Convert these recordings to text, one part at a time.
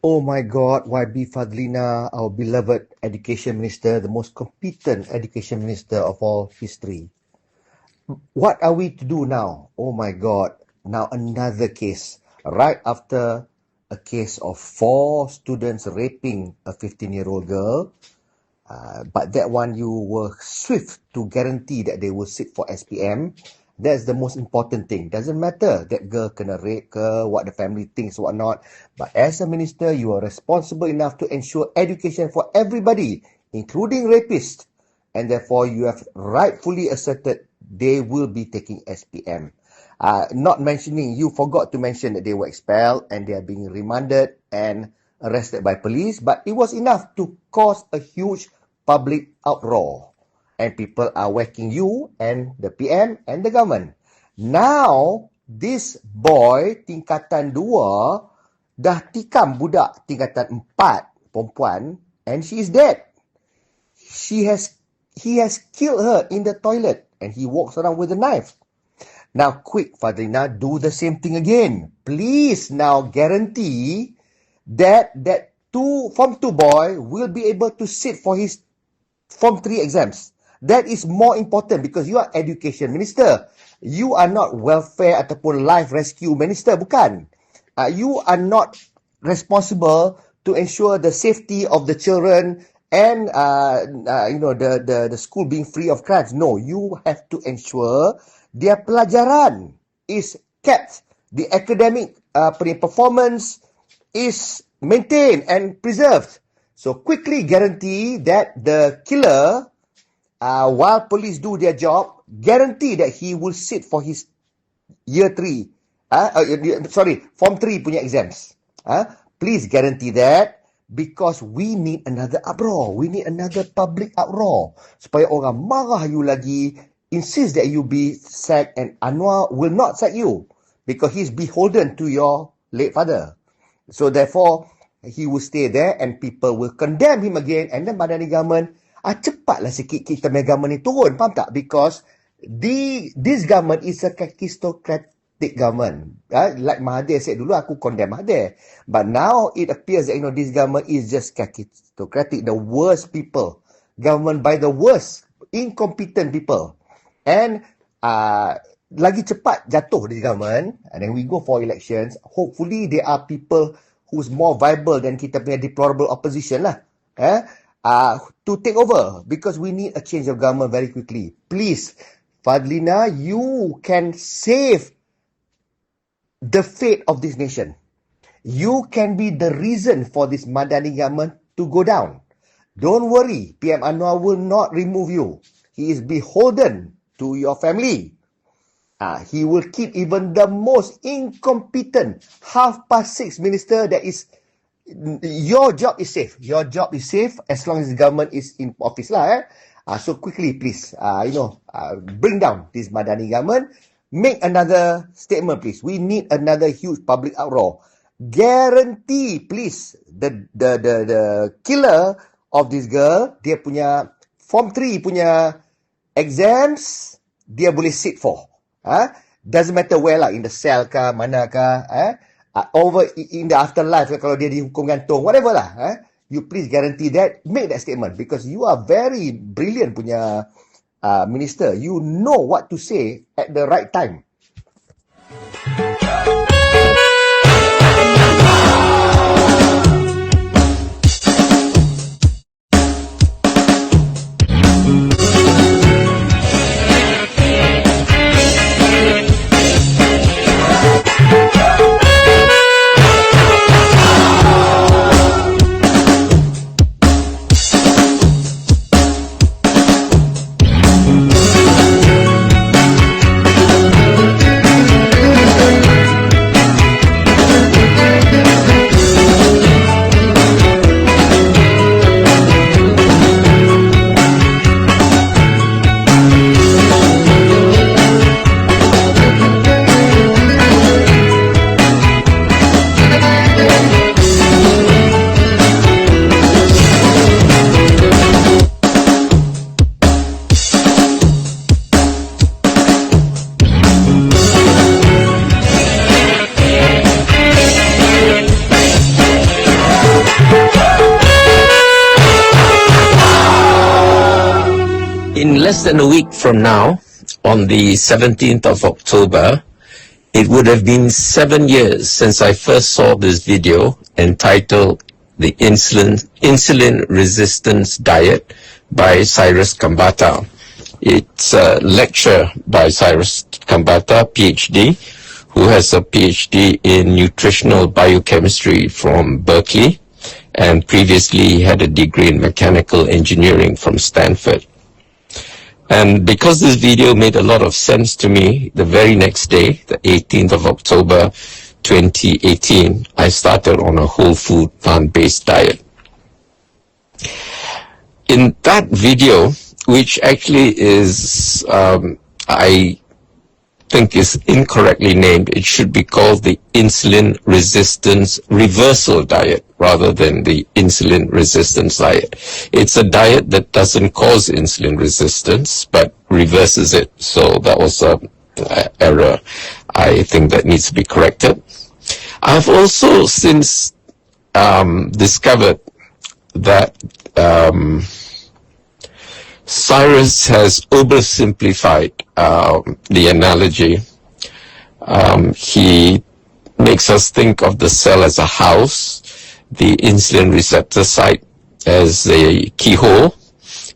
Oh my God, YB Fadlina, our beloved Education Minister, the most competent Education Minister of all history. What are we to do now? Oh my God, now another case. Right after a case of 4 students raping a 15-year-old girl, but that one you were swift to guarantee that they will sit for SPM. That's the most important thing. Doesn't matter that girl kena rape ke, what the family thinks, what not. But as a minister, you are responsible enough to ensure education for everybody, including rapists. And therefore, you have rightfully asserted they will be taking SPM. Not mentioning, you forgot to mention that they were expelled and they are being remanded and arrested by police, but it was enough to cause a huge public uproar. And people are whacking you and the PM and the government. Now, this boy tingkatan 2 dah tikam budak tingkatan 4 perempuan and she is dead. He has killed her in the toilet and he walks around with a knife. Now, quick, Fadlina, do the same thing again. Please now guarantee that Form 2 boy will be able to sit for his Form 3 exams. That is more important because you are education minister. You are not welfare ataupun life rescue minister, bukan. You are not responsible to ensure the safety of the children and the school being free of crimes. No, you have to ensure their pelajaran is kept. The academic performance is maintained and preserved. So quickly guarantee that the killer, while police do their job, guarantee that he will sit for his year 3, Form 3 punya exams. Please guarantee that because we need another uproar. We need another public uproar. Supaya orang marah you lagi, insist that you be sacked, and Anwar will not sack you because he's beholden to your late father. So therefore, he will stay there and people will condemn him again, and then Madani government, cepatlah sikit kita punya government ni turun, faham tak? Because this government is a kakistocratic government. Like Mahathir said dulu, aku condemn Mahathir. But now it appears that this government is just kakistocratic, the worst people. Government by the worst, incompetent people. And lagi cepat jatuh this government, and then we go for elections. Hopefully there are people who's more viable than kita punya deplorable opposition lah. To take over because we need a change of government very quickly. Please, Fadlina, you can save the fate of this nation. You can be the reason for this Madani government to go down. Don't worry, PM Anwar will not remove you. He is beholden to your family. He will keep even the most incompetent 6:30 minister that is. Your job is safe. Your job is safe as long as the government is in office lah. So quickly, please, bring down this Madani government. Make another statement, please. We need another huge public uproar. Guarantee, please, the killer of this girl, dia punya Form 3 punya exams, dia boleh sit for. Doesn't matter where lah, in the cell ke, mana ke, over in the afterlife, kalau dia dihukum gantung, whatever lah. You please guarantee that, make that statement because you are very brilliant punya minister. You know what to say at the right time. less than a week from now, on the 17th of October, it would have been 7 years since I first saw this video entitled The Insulin Resistance Diet by Cyrus Kambata. It's a lecture by Cyrus Kambata, PhD, who has a PhD in nutritional biochemistry from Berkeley, and previously he had a degree in mechanical engineering from Stanford. And because this video made a lot of sense to me, the very next day, the 18th of October, 2018, I started on a whole food plant-based diet. In that video, which actually is, I think is incorrectly named, it should be called the insulin resistance reversal diet rather than the insulin resistance diet. It's a diet that doesn't cause insulin resistance but reverses it. So that was an error I think that needs to be corrected. I've also since discovered that Cyrus has oversimplified the analogy. He makes us think of the cell as a house, the insulin receptor site as a keyhole,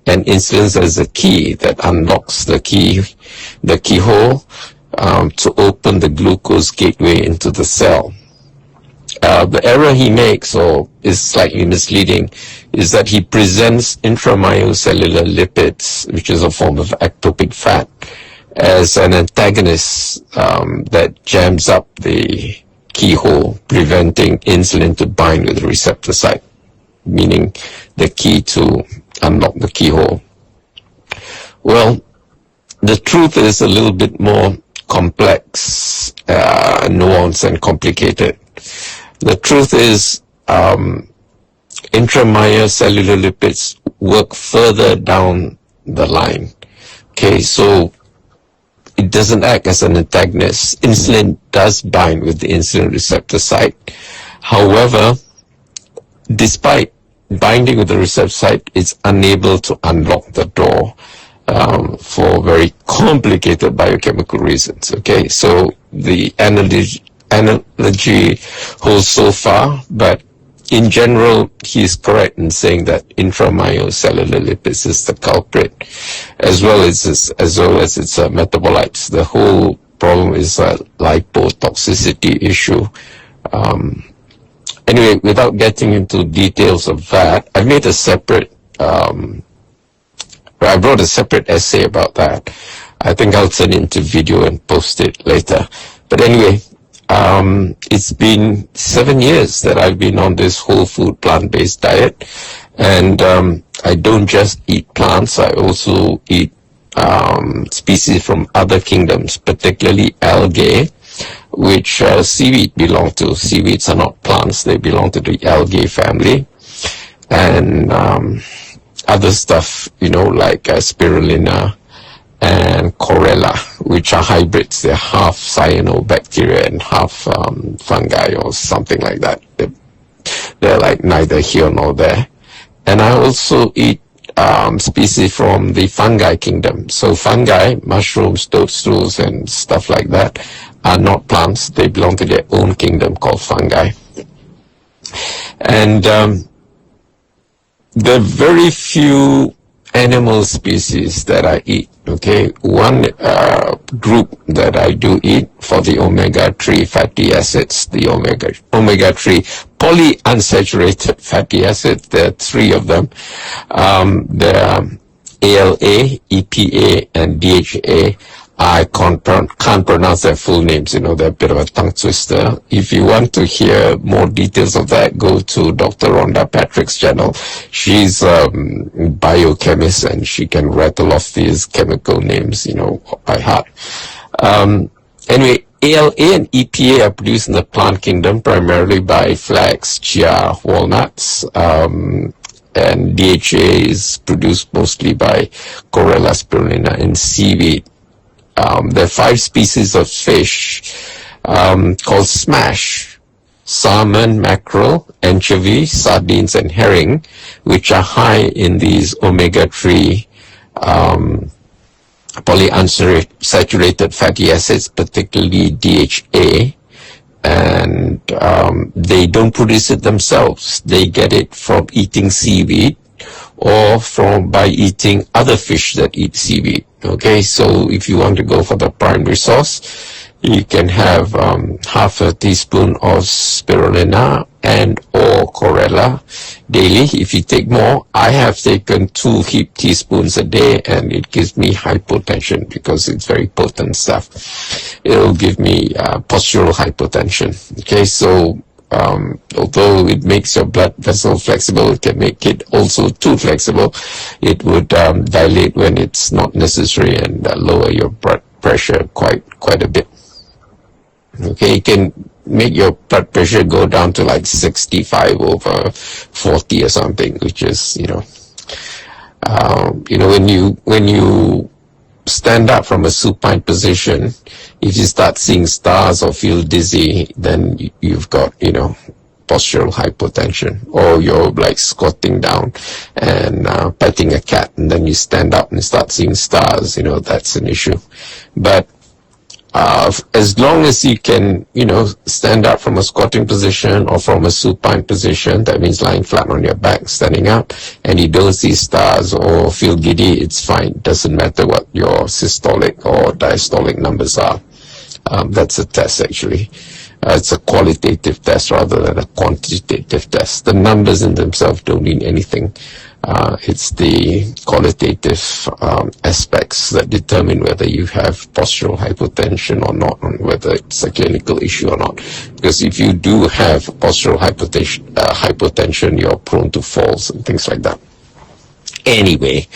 and insulin as a key that unlocks the keyhole to open the glucose gateway into the cell. The error he makes, or is slightly misleading, is that he presents intramyocellular lipids, which is a form of ectopic fat, as an antagonist that jams up the keyhole, preventing insulin to bind with the receptor site, meaning the key to unlock the keyhole. Well, the truth is a little bit more complex, nuanced, and complicated. The truth is, intramyocellular lipids work further down the line. Okay, so it doesn't act as an antagonist. Insulin does bind with the insulin receptor site. However, despite binding with the receptor site, it's unable to unlock the door for very complicated biochemical reasons. Okay, so the analogy holds so far, but in general, he is correct in saying that intramyocellular lipids is the culprit, as well as its metabolites. The whole problem is a lipotoxicity issue. Anyway, without getting into details of that, I made a separate, I wrote a separate essay about that. I think I'll turn it into video and post it later. But anyway, it's been 7 years that I've been on this whole food plant-based diet, and I don't just eat plants, I also eat species from other kingdoms, particularly algae, which seaweed belong to. Seaweeds are not plants, they belong to the algae family, and other stuff, like spirulina and chlorella, which are hybrids. They're half cyanobacteria and half fungi or something like that. They're like neither here nor there. And I also eat species from the fungi kingdom. So fungi, mushrooms, toadstools, and stuff like that are not plants. They belong to their own kingdom called fungi. And there are very few animal species that I eat. Okay, one group that I do eat for the omega-3 fatty acids, the omega-3 polyunsaturated fatty acids. There are 3 of them. There are ALA, EPA, and DHA. I can't pronounce their full names, they're a bit of a tongue twister. If you want to hear more details of that, go to Dr. Rhonda Patrick's channel. She's a biochemist and she can rattle off these chemical names, by heart. Anyway, ALA and EPA are produced in the plant kingdom primarily by flax, chia, walnuts, and DHA is produced mostly by chlorella, spirulina, and seaweed. There are 5 species of fish called smash: salmon, mackerel, anchovy, sardines, and herring, which are high in these omega-3 polyunsaturated fatty acids, particularly DHA, and they don't produce it themselves. They get it from eating seaweed or by eating other fish that eat seaweed. Okay, so if you want to go for the primary source, you can have half a teaspoon of spirulina and or chlorella daily. If you take more, I have taken 2 heaped teaspoons a day, and it gives me hypotension because it's very potent stuff. It'll give me postural hypotension. Okay, so although it makes your blood vessel flexible, it can make it also too flexible. It would dilate when it's not necessary and lower your blood pressure quite a bit. Okay, it can make your blood pressure go down to like 65 over 40 or something, which is, when you stand up from a supine position, if you start seeing stars or feel dizzy, then you've got, postural hypotension. Or you're like squatting down and petting a cat, and then you stand up and start seeing stars, that's an issue. But as long as you can, stand up from a squatting position or from a supine position, that means lying flat on your back, standing up, and you don't see stars or feel giddy, it's fine. Doesn't matter what your systolic or diastolic numbers are. That's a test, actually. It's a qualitative test rather than a quantitative test. The numbers in themselves don't mean anything. It's the qualitative aspects that determine whether you have postural hypotension or not, and whether it's a clinical issue or not. Because if you do have postural hypotension, you're prone to falls and things like that. Anyway,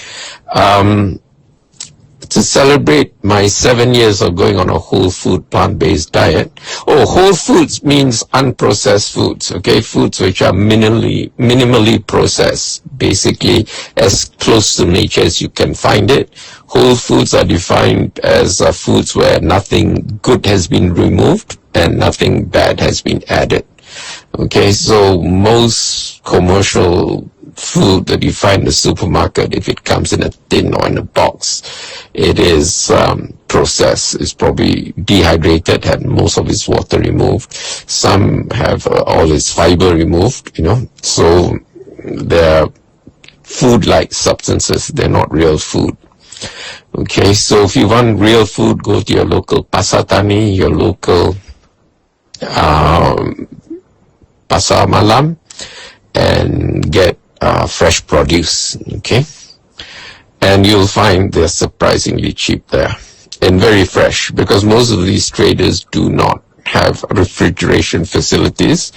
to celebrate my 7 years of going on a whole food plant-based diet. Whole foods means unprocessed foods, okay? Foods which are minimally processed, basically as close to nature as you can find it. Whole foods are defined as foods where nothing good has been removed and nothing bad has been added. Okay, so most commercial food that you find in the supermarket, if it comes in a tin or in a box, it is processed. It's probably dehydrated, had most of its water removed. Some have all its fiber removed, so they're food-like substances. They're not real food. Okay, so if you want real food, go to your local pasar tani, your local pasar malam, and get fresh produce, okay? And you'll find they're surprisingly cheap there and very fresh, because most of these traders do not have refrigeration facilities,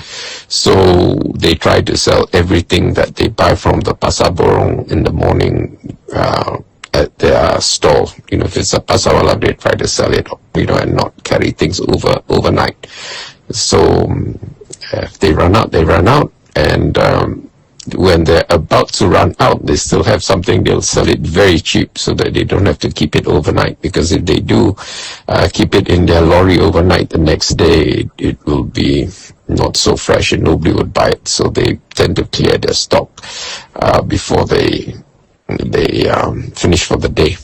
so they try to sell everything that they buy from the pasar borong in the morning at their stall. If it's a pasar malam, they try to sell it, and not carry things overnight. So if they run out, they run out, and when they're about to run out, they still have something, they'll sell it very cheap so that they don't have to keep it overnight. Because if they do keep it in their lorry overnight, the next day it will be not so fresh and nobody would buy it. So they tend to clear their stock before they finish for the day.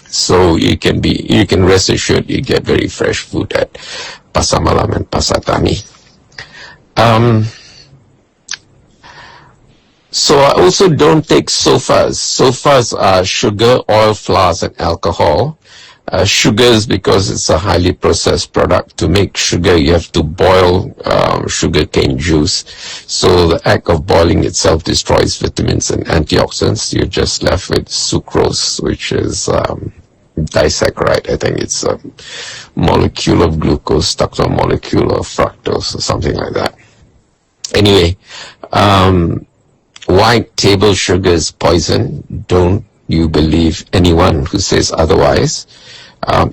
So you can rest assured you get very fresh food at Pasar Malam and Pasar Tani. So I also don't take sofas. Sofas are sugar, oil, flours, and alcohol. Sugars, because it's a highly processed product. To make sugar, you have to boil sugarcane juice. So the act of boiling itself destroys vitamins and antioxidants. You're just left with sucrose, which is disaccharide. I think it's a molecule of glucose stuck to a molecule of fructose or something like that. Anyway, white table sugar is poison. Don't you believe anyone who says otherwise.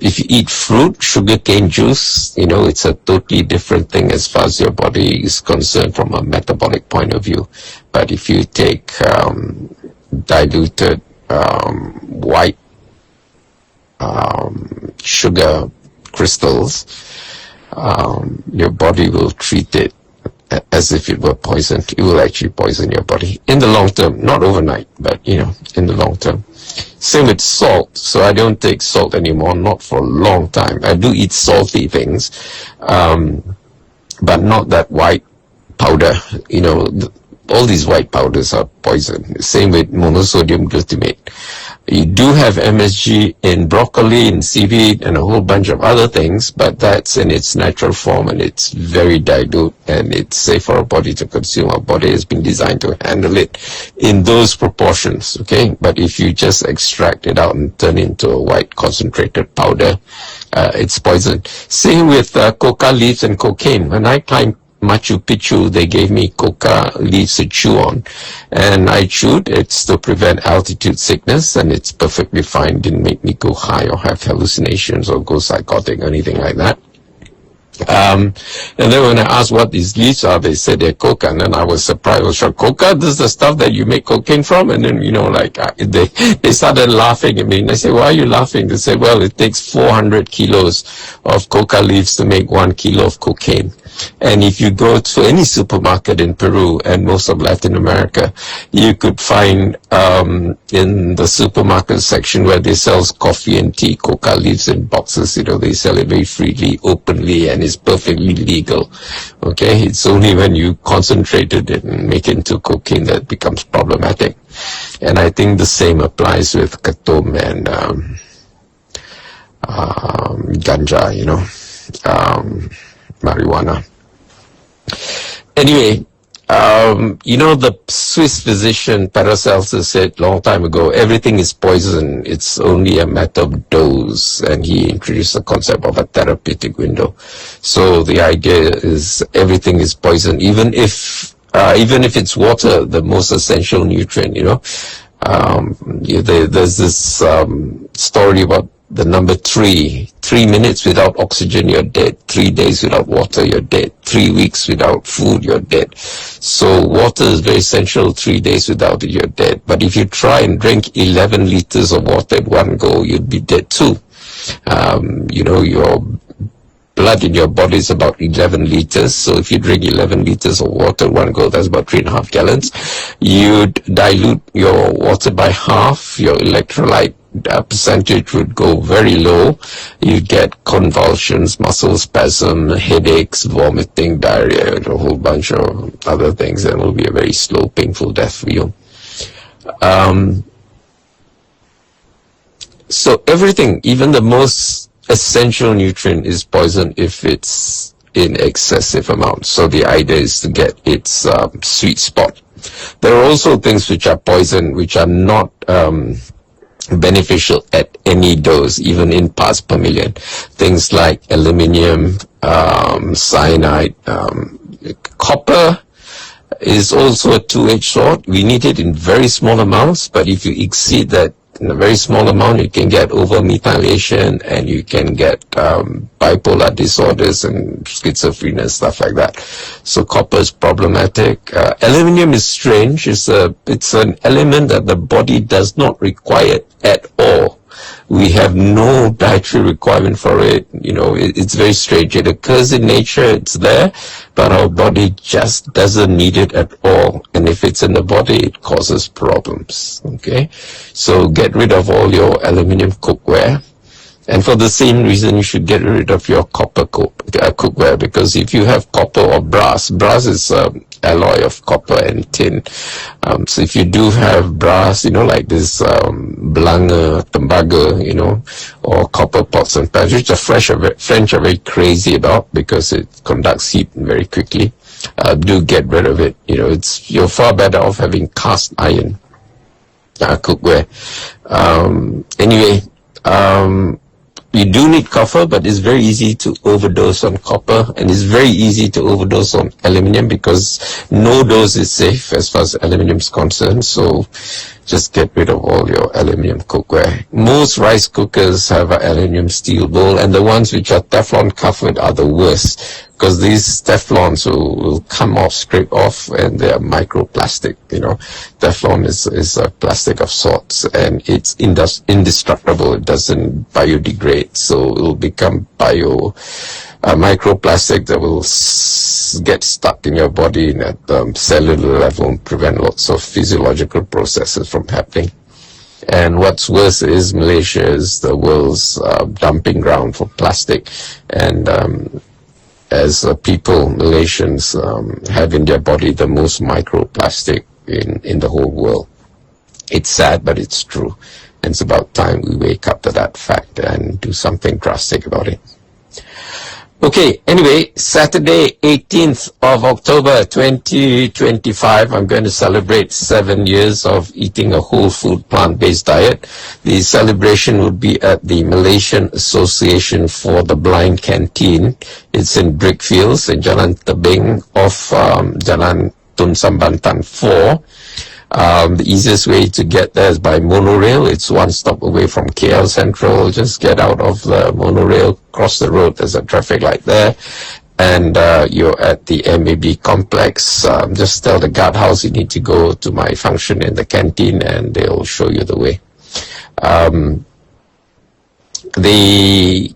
If you eat fruit, sugarcane juice, it's a totally different thing as far as your body is concerned from a metabolic point of view. But if you take diluted white sugar crystals, your body will treat it as if it were poisoned. It will actually poison your body in the long term, not overnight, but in the long term. Same with salt. So I don't take salt anymore, not for a long time. I do eat salty things, but not that white powder. All these white powders are poison. Same with monosodium glutamate. You do have MSG in broccoli, in seaweed, and a whole bunch of other things, but that's in its natural form, and it's very dilute, and it's safe for our body to consume. Our body has been designed to handle it in those proportions, okay? But if you just extract it out and turn it into a white concentrated powder, it's poison. Same with coca leaves and cocaine. When I climbed Machu Picchu, they gave me coca leaves to chew on, and I chewed. It's to prevent altitude sickness, and it's perfectly fine. Didn't make me go high or have hallucinations or go psychotic or anything like that. And then when I asked what these leaves are, they said they're coca, and then I was surprised. I was shocked. Coca, this is the stuff that you make cocaine from? And then, they started laughing at me, and I said, why are you laughing? They said, well, it takes 400 kilos of coca leaves to make 1 kilo of cocaine. And if you go to any supermarket in Peru and most of Latin America, you could find in the supermarket section where they sell coffee and tea, coca leaves in boxes. They sell it very freely, openly, and it's perfectly legal. Okay, it's only when you concentrate it and make it into cocaine that it becomes problematic. And I think the same applies with ketum and ganja, marijuana. Anyway, the Swiss physician Paracelsus said long time ago, everything is poison, it's only a matter of dose, and he introduced the concept of a therapeutic window. So the idea is everything is poison, even if it's water, the most essential nutrient, there's this story about the number 3. 3 minutes without oxygen, you're dead. 3 days without water, you're dead. 3 weeks without food, you're dead. So water is very essential. 3 days without it, you're dead. But if you try and drink 11 liters of water at one go, you'd be dead too. Your blood in your body is about 11 liters. So if you drink 11 liters of water at one go, that's about 3.5 gallons. You'd dilute your water by half. Your electrolyte percentage would go very low. You get convulsions, muscle spasm, headaches, vomiting, diarrhea, and a whole bunch of other things, and it will be a very slow, painful death for you. So everything, even the most essential nutrient, is poison if it's in excessive amounts. So the idea is to get its sweet spot. There are also things which are poison, which are not beneficial at any dose, even in parts per million. Things like aluminium, cyanide, copper is also a two-edged sword. We need it in very small amounts, but if you exceed that in a very small amount, you can get over-methylation, and you can get bipolar disorders and schizophrenia, stuff like that. So copper is problematic. Aluminium is strange. It's an element that the body does not require at all. We have no dietary requirement for it. It's very strange. It occurs in nature, it's there, but our body just doesn't need it at all. And if it's in the body, it causes problems. Okay? So get rid of all your aluminium cookware. And for the same reason, you should get rid of your copper cookware, because if you have copper or brass is alloy of copper and tin. So if you do have brass, like this Belanga, tembaga, or copper pots and pans, which the French are very crazy about because it conducts heat very quickly, do get rid of it. You're far better off having cast iron cookware. You do need copper, but it's very easy to overdose on copper, and it's very easy to overdose on aluminium because no dose is safe as far as aluminium is concerned. So just get rid of all your aluminium cookware. Most rice cookers have an aluminium steel bowl, and the ones which are Teflon covered are the worst, because these Teflons will come off, scrape off, and they are microplastic. Teflon is a plastic of sorts, and it's indestructible. It doesn't biodegrade, so it will become microplastic that will get stuck in your body at cellular level and prevent lots of physiological processes from happening. And what's worse is Malaysia is the world's dumping ground for plastic. And as people, Malaysians have in their body the most microplastic in the whole world. It's sad, but it's true. And it's about time we wake up to that fact and do something drastic about it. Okay, anyway, Saturday, 18th of October 2025, I'm going to celebrate 7 years of eating a whole food plant-based diet. The celebration would be at the Malaysian Association for the Blind Canteen. It's in Brickfields in Jalan Tebing off Jalan Tun Sambantang 4. The easiest way to get there is by monorail. It's one stop away from KL Central. Just get out of the monorail, cross the road. There's a traffic light there, and you're at the MAB complex. Just tell the guardhouse you need to go to my function in the canteen, and they'll show you the way. The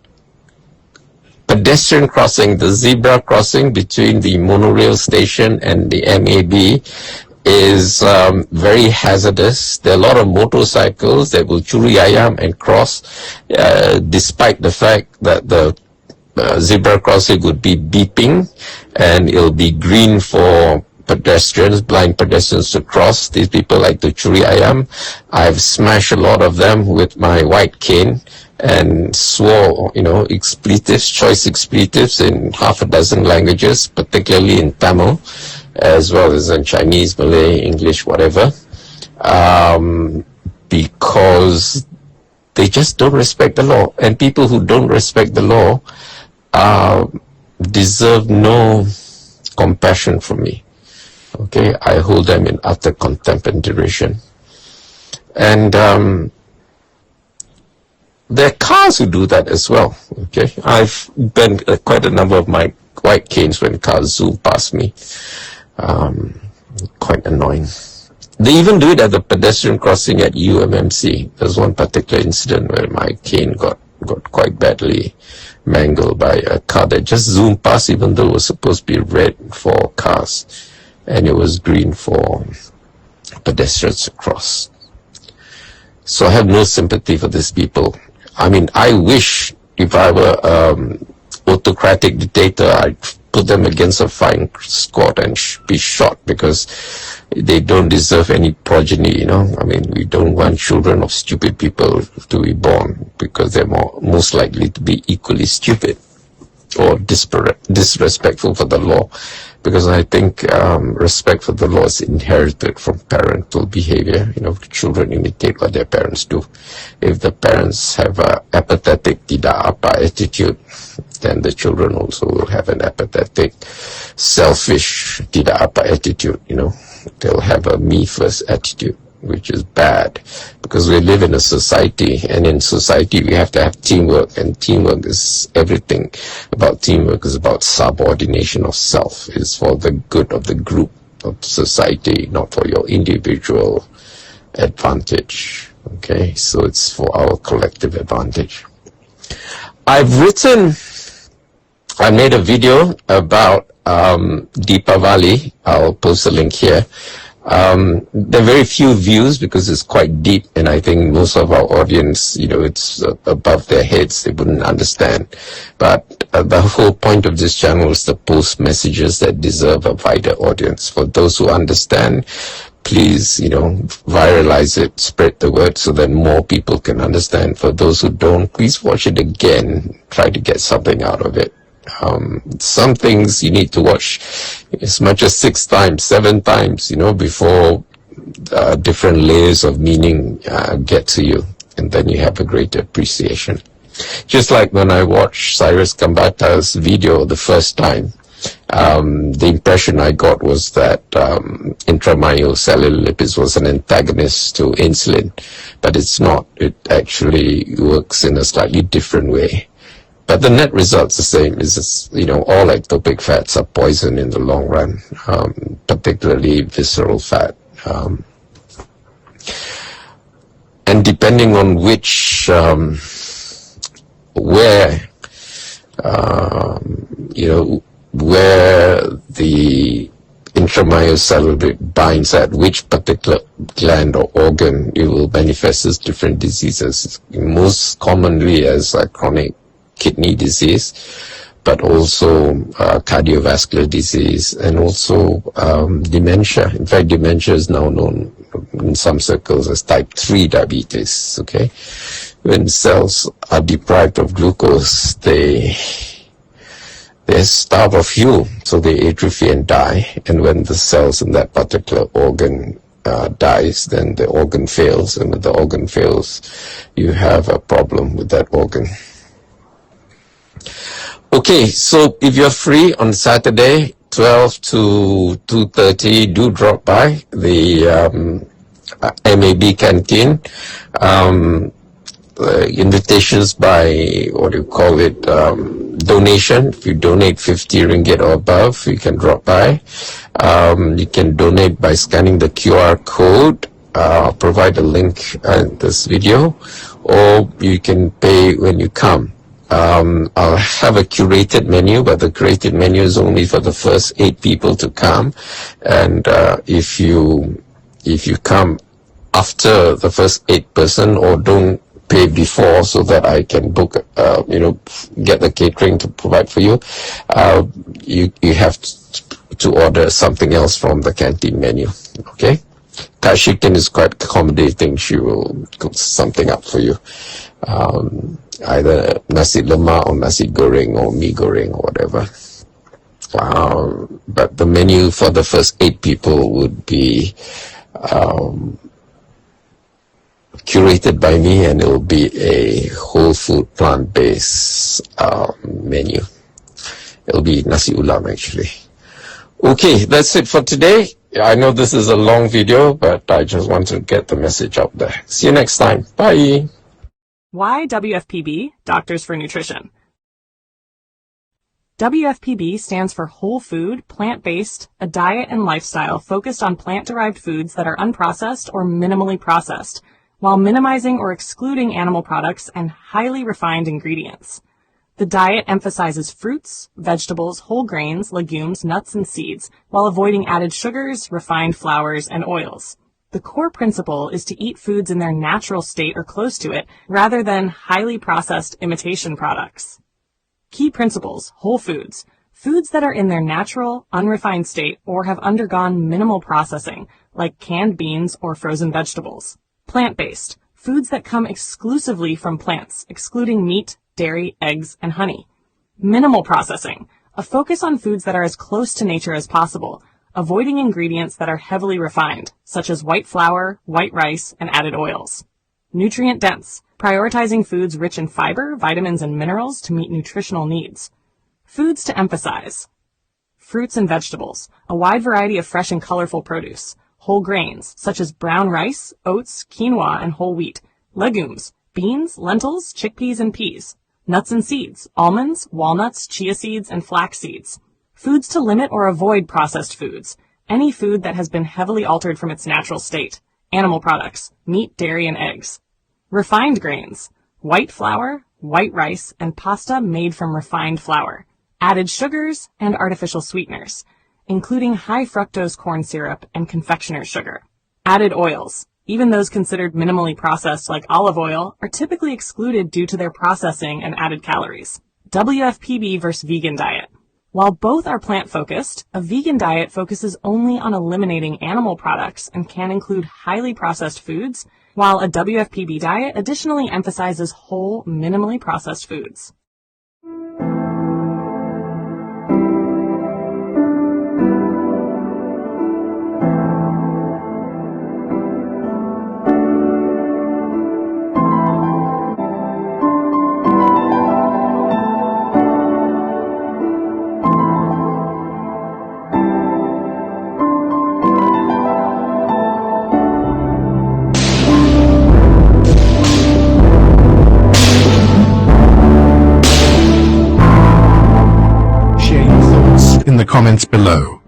pedestrian crossing, the zebra crossing between the monorail station and the MAB is very hazardous. There are a lot of motorcycles that will curi ayam and cross, despite the fact that the zebra crossing would be beeping and it'll be green for pedestrians, blind pedestrians to cross. These people like to curi ayam. I've smashed a lot of them with my white cane and swore, expletives, choice expletives in half a dozen languages, particularly in Tamil, as well as in Chinese, Malay, English, whatever, because they just don't respect the law. And people who don't respect the law deserve no compassion from me. Okay, I hold them in utter contempt and derision. And there are cars who do that as well. Okay, I've been quite a number of my white canes when cars zoom past me. Quite annoying. They even do it at the pedestrian crossing at UMMC. There's one particular incident where my cane got quite badly mangled by a car that just zoomed past, even though it was supposed to be red for cars and it was green for pedestrians to cross. So I have no sympathy for these people. I mean, I wish if I were autocratic dictator, I'd put them against a firing squad and be shot, because they don't deserve any progeny, I mean, we don't want children of stupid people to be born, because they're most likely to be equally stupid or disrespectful for the law. Because I think respect for the law is inherited from parental behavior. Children imitate what their parents do. If the parents have a apathetic tidak apa attitude, then the children also will have an apathetic, selfish tidak apa attitude. They'll have a me first attitude, which is bad, because we live in a society, and in society we have to have teamwork, and teamwork is everything. About teamwork is about subordination of self. It's for the good of the group, of society, not for your individual advantage. Okay, so it's for our collective advantage. I made a video about Deepavali. I'll post a link here. There are very few views because it's quite deep, and I think most of our audience, it's above their heads. They wouldn't understand. But the whole point of this channel is to post messages that deserve a wider audience. For those who understand, please, viralize it, spread the word so that more people can understand. For those who don't, please watch it again. Try to get something out of it. Some things you need to watch as much as 6 times, 7 times, before different layers of meaning get to you, and then you have a greater appreciation. Just like when I watched Cyrus Kambata's video the first time, the impression I got was that intramyocellular lipids was an antagonist to insulin, but it's not. It actually works in a slightly different way. But the net result's the same. Is all ectopic fats are poison in the long run, particularly visceral fat. And depending on where where the intramyocellular binds at which particular gland or organ, it will manifest as different diseases, most commonly as chronic kidney disease, but also cardiovascular disease, and also dementia. In fact, dementia is now known in some circles as type 3 diabetes. Okay, when cells are deprived of glucose, they starve of fuel, so they atrophy and die. And when the cells in that particular organ dies, then the organ fails, and when the organ fails, you have a problem with that organ. Okay, so if you're free on Saturday, 12 to 2:30, do drop by the MAB canteen. Invitations by, donation. If you donate 50 ringgit or above, you can drop by. You can donate by scanning the QR code. I'll provide a link in this video, or you can pay when you come. I'll have a curated menu, but the curated menu is only for the first 8 people to come. And if you come after the first 8 person, or don't pay before so that I can book, get the catering to provide for you, you have to order something else from the canteen menu. Okay? Kashikin is quite accommodating. She will cook something up for you. Either nasi lemak or nasi goreng or mee goreng or whatever. But the menu for the first 8 people would be curated by me, and it will be a whole food plant-based menu. It'll be nasi ulam actually. Okay, that's it for today. I know this is a long video, but I just want to get the message out there. See you next time. Bye. Why WFPB, Doctors for Nutrition? WFPB stands for Whole Food, Plant-Based, a diet and lifestyle focused on plant-derived foods that are unprocessed or minimally processed, while minimizing or excluding animal products and highly refined ingredients. The diet emphasizes fruits, vegetables, whole grains, legumes, nuts, and seeds, while avoiding added sugars, refined flours, and oils. The core principle is to eat foods in their natural state or close to it, rather than highly processed imitation products. Key principles: whole foods. Foods that are in their natural, unrefined state or have undergone minimal processing, like canned beans or frozen vegetables. Plant-based. Foods that come exclusively from plants, excluding meat, dairy, eggs, and honey. Minimal processing. A focus on foods that are as close to nature as possible, avoiding ingredients that are heavily refined, such as white flour, white rice, and added oils. Nutrient dense. Prioritizing foods rich in fiber, vitamins, and minerals to meet nutritional needs. Foods to emphasize. Fruits and vegetables. A wide variety of fresh and colorful produce. Whole grains, such as brown rice, oats, quinoa, and whole wheat. Legumes, beans, lentils, chickpeas, and peas. Nuts and seeds, almonds, walnuts, chia seeds, and flax seeds. Foods to limit or avoid processed foods. Any food that has been heavily altered from its natural state. Animal products, meat, dairy, and eggs. Refined grains, white flour, white rice, and pasta made from refined flour. Added sugars and artificial sweeteners, including high fructose corn syrup and confectioner's sugar. Added oils, even those considered minimally processed like olive oil, are typically excluded due to their processing and added calories. WFPB versus vegan diet. While both are plant-focused, a vegan diet focuses only on eliminating animal products and can include highly processed foods, while a WFPB diet additionally emphasizes whole, minimally processed foods. The comments below.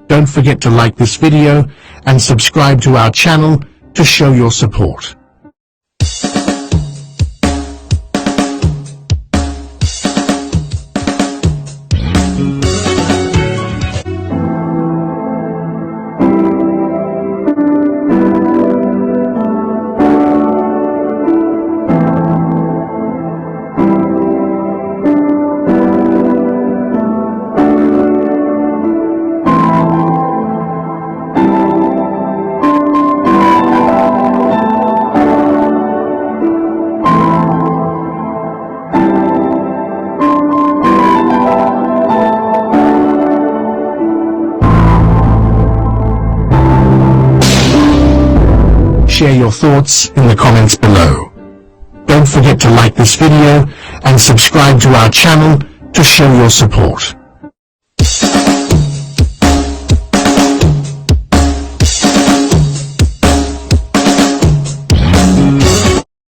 Don't forget to like this video and subscribe to our channel to show your support. share your thoughts in the comments below. Don't forget to like this video and subscribe to our channel to show your support.